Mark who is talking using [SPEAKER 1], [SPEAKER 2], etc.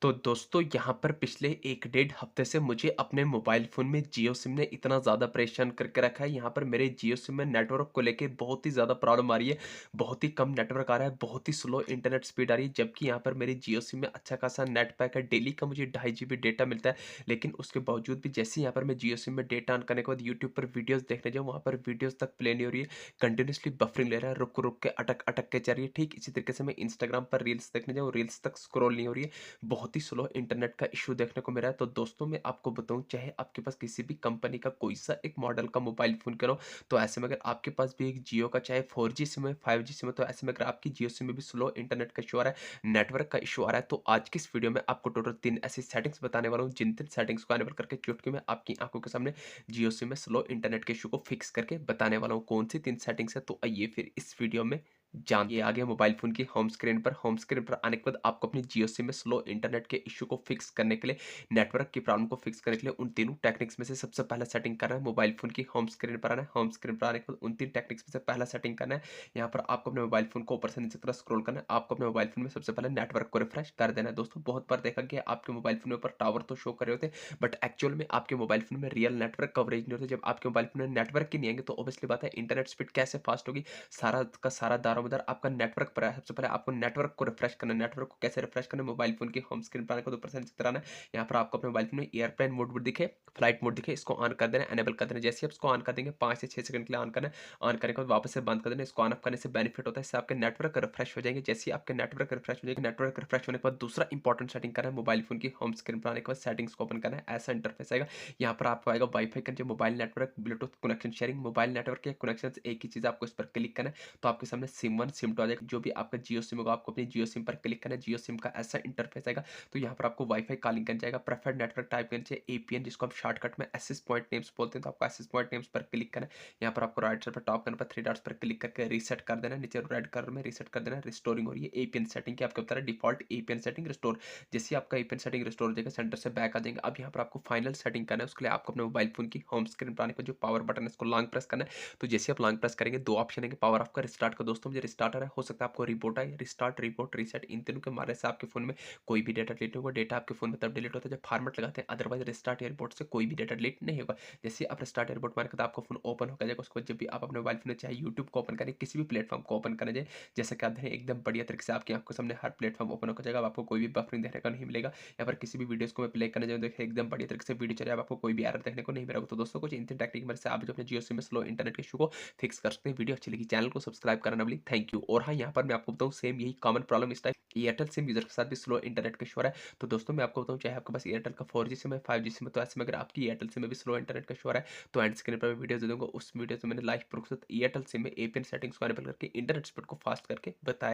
[SPEAKER 1] तो दोस्तों यहाँ पर पिछले 1 डेढ़ हफ्ते से मुझे अपने मोबाइल फ़ोन में जियो सिम ने इतना ज़्यादा परेशान करके रखा है। यहाँ पर मेरे जियो सिम में नेटवर्क को लेके बहुत ही ज़्यादा प्रॉब्लम आ रही है। बहुत ही कम नेटवर्क आ रहा है, बहुत ही स्लो इंटरनेट स्पीड आ रही है। जबकि यहाँ पर मेरी जियो सिम में अच्छा खासा नेट पैक है, डेली का मुझे 2.5 जीबी डेटा मिलता है। लेकिन उसके बावजूद भी जैसे ही यहाँ पर मैं जियो सिम में डेटा ऑन करने के बाद यूट्यूब पर वीडियोज़ देखने जाऊँ, वहाँ पर वीडियोज़ तक प्ले नहीं हो रही है। कंटिन्यूअसली बफरिंग ले रहा है, रुक-रुक के, अटक-अटक के चल रही है। ठीक इसी तरीके से मैं इंस्टाग्राम पर रील्स देखने जाऊँ, रील्स तक स्क्रॉल नहीं हो रही है। बहुत ही स्लो इंटरनेट का इश्यू देखने को मिला है। तो दोस्तों मैं आपको बताऊं, चाहे आपके पास किसी भी कंपनी का कोई सा एक मॉडल का मोबाइल फोन करो, तो ऐसे में अगर आपके पास भी एक जियो का चाहे 4G सिम है, 5G सिम है, तो ऐसे में अगर आपकी जियो सिम में भी स्लो इंटरनेट का इशू आ रहा है, नेटवर्क का इशू आ रहा है, तो आज की इस वीडियो में आपको टोटल 3 ऐसी सेटिंग्स बताने वाला हूँ, जिन 3 सेटिंग्स को एनेबल करके चुटकी में आपकी आंखों के सामने जियो सिम में स्लो इंटरनेट के इशू को फिक्स करके बताने वाला हूँ। कौन सी 3 सेटिंग्स है, तो आइए फिर इस वीडियो में ये आ गया मोबाइल फ़ोन की होम स्क्रीन पर। होम स्क्रीन पर आने के बाद आपको अपनी जियो सिम में स्लो इंटरनेट के इश्यू को फिक्स करने के लिए, नेटवर्क की प्रॉब्लम को फिक्स करने के लिए उन तीनों टेक्निक्स में से सबसे पहला सेटिंग करना है, मोबाइल फ़ोन की होम स्क्रीन पर आना है। होम स्क्रीन पर आने के बाद उन 3 टेक्निक्स में से पहला सेटिंग करना है। यहाँ पर आपको अपने मोबाइल फ़ोन को ऊपर से नीचे की तरफ स्क्रॉल करना है। आपको अपने मोबाइल फ़ोन में सबसे पहले नेटवर्क को रिफ्रेश कर देना है। दोस्तों बहुत बार देखा गया आपके मोबाइल फ़ोन में ऊपर टावर तो शो कर रहे होते हैं, बट एक्चुअल में आपके मोबाइल फ़ोन में रियल नेटवर्क कवरेज नहीं होता। जब आपके मोबाइल फ़ोन में नेटवर्क ही नहीं आएँगे, तो ऑब्वियसली बात है इंटरनेट स्पीड कैसे फास्ट होगी। सारा का सारा दारोमदार आपका नेटवर्क पर है। सबसे पहले आपको नेटवर्क को रिफ्रेश करना है। नेटवर्क को कैसे रिफ्रेश करना है, मोबाइल फ़ोन की होम स्क्रीन पर आने के बाद ऊपर से नीचे की तरफ आना है। यहाँ पर आपको अपने मोबाइल फ़ोन में एयरप्लेन मोड दिखे, फ्लाइट मोड दिखे, इसको ऑन कर देना है, एनेबल कर देना है। जैसे ही आप इसको ऑन कर देंगे, 5 से 6 सेकंड के लिए ऑन करना है। ऑन करने के बाद वापस से बंद कर देना है। इसको ऑन ऑफ करने से बेनिफिट होता है, इससे आपके नेटवर्क रिफ्रेश हो जाएंगे। जैसे ही आपके नेटवर्क रिफ्रेश हो जाएंगे, नेटवर्क रिफ्रेश होने के बाद दूसरा इंपॉर्टेंट सेटिंग करना है, मोबाइल फ़ोन की होम स्क्रीन पर आने के बाद सेटिंग्स को ओपन करना है। ऐसा इंटरफेस आएगा। यहाँ पर आपको आएगा वाईफाई का जो mobile network, Bluetooth connection sharing, mobile network के कनेक्शन एक ही चीज़, आपको इस पर क्लिक करना है। तो आपके सामने सिम 1 सिम 2 आ जाएगा। जो भी आपका जियो सिम होगा, आपको अपनी जियो सिम पर क्लिक करना है। जियो सिम का ऐसा इंटरफेस आएगा। तो यहाँ पर आपको वाईफाई कॉलिंग करना जाएगा, प्रेफर्ड नेटवर्क टाइप करना चाहिए, एपीएन जिसको हम शॉर्टकट में एक्सेस पॉइंट नेम्स बोलते हैं। तो आपको एक्सेस पॉइंट नेम्स पर क्लिक करना है। यहाँ पर आपको राइट साइड पर टॉप करने पर 3 डॉट्स पर क्लिक करके रीसेट कर देना है। नीचे रेड कलर में रीसेट कर देना है। रिस्टोरिंग हो रही है एपीएन सेटिंग की, आपके बता रहा है डिफॉल्ट एपीएन सेटिंग रिस्टोर। जैसे ही आपका एपीएन सेटिंग रिस्टोर हो जाएगा, सेंटर से बैक आ जाएंगे। अब यहाँ पर आपको फाइनल सेटिंग करना है। उसके लिए आपको अपने मोबाइल फोन की होम स्क्रीन पर आने का जो पावर बटन है, इसको लॉन्ग प्रेस करना है। तो जैसे आप लॉन्ग प्रेस करेंगे, 2 ऑप्शन है, पावर ऑफ का, रिस्टार्ट का। दोस्तों मुझे रिस्टार्ट आ रहा है, हो सकता है आपको रिपोर्ट आए। रिस्टार्ट, रिपोर्ट, रीसेट, इन तीनों के मारने से आपके फोन में कोई भी डेटा डिलीट होगा। डेटा आपके फोन में तब डिलीट होता है जब फॉर्मेट लगाते हैं, अदरवाइज रिस्टार्ट या रिपोर्ट से कोई भी डेटा डिलीट नहीं होगा। जैसे आप रिस्टार्ट या रिपोर्ट मारेंगे, तो आपका फोन ओपन हो जाएगा। उसको जब भी आप अपने मोबाइल फोन में चाहे यूट्यूब को ओपन करें, किसी भी प्लेटफॉर्म को ओपन करें जाए, जैसे कि आप देखें एकदम बढ़िया तरीके से आपकी आंखों के सामने हर प्लेटफॉर्म ओपन हो जाएगा। अब आपको कोई भी बफरिंग देखने को नहीं मिलेगा। यहाँ पर किसी भी वीडियोस को मैं प्ले करने जाऊँ, देखिए एकदम बढ़िया तरीके से वीडियो चले, अब आपको कोई भी एरर देखने को नहीं मिलेगा। तो दोस्तों कुछ इन टेक्निक में से आप जो अपने जियो सिम में स्लो इंटरनेट के इशू को फिक्स कर सकते हैं। वीडियो अच्छी लगी, चैनल को सब्सक्राइब करना भूलिए। Thank you. और हाँ, यहाँ पर मैं आपको बताऊँ, सेम यही कॉमन प्रॉब्लम इस टाइप एयरटेल सिम यूजर के साथ भी स्लो इंटरनेट का इशू हो रहा है। तो दोस्तों मैं आपको बताऊँ, चाहे आपके पास एयरटेल का 4G सिम है, 5G सिम है, तो ऐसे में अगर आपकी एयरटेल सिम में भी स्लो इंटरनेट का इशू हो रहा है, तो एंड स्क्रीन पर मैं वीडियो दे दूंगा। उस वीडियो से मैंने लाइव प्रूफ एयरटेल सिम में एपीएन सेटिंग्स को एनेबल करके इंटरनेट स्पीड को फास्ट करके बताया।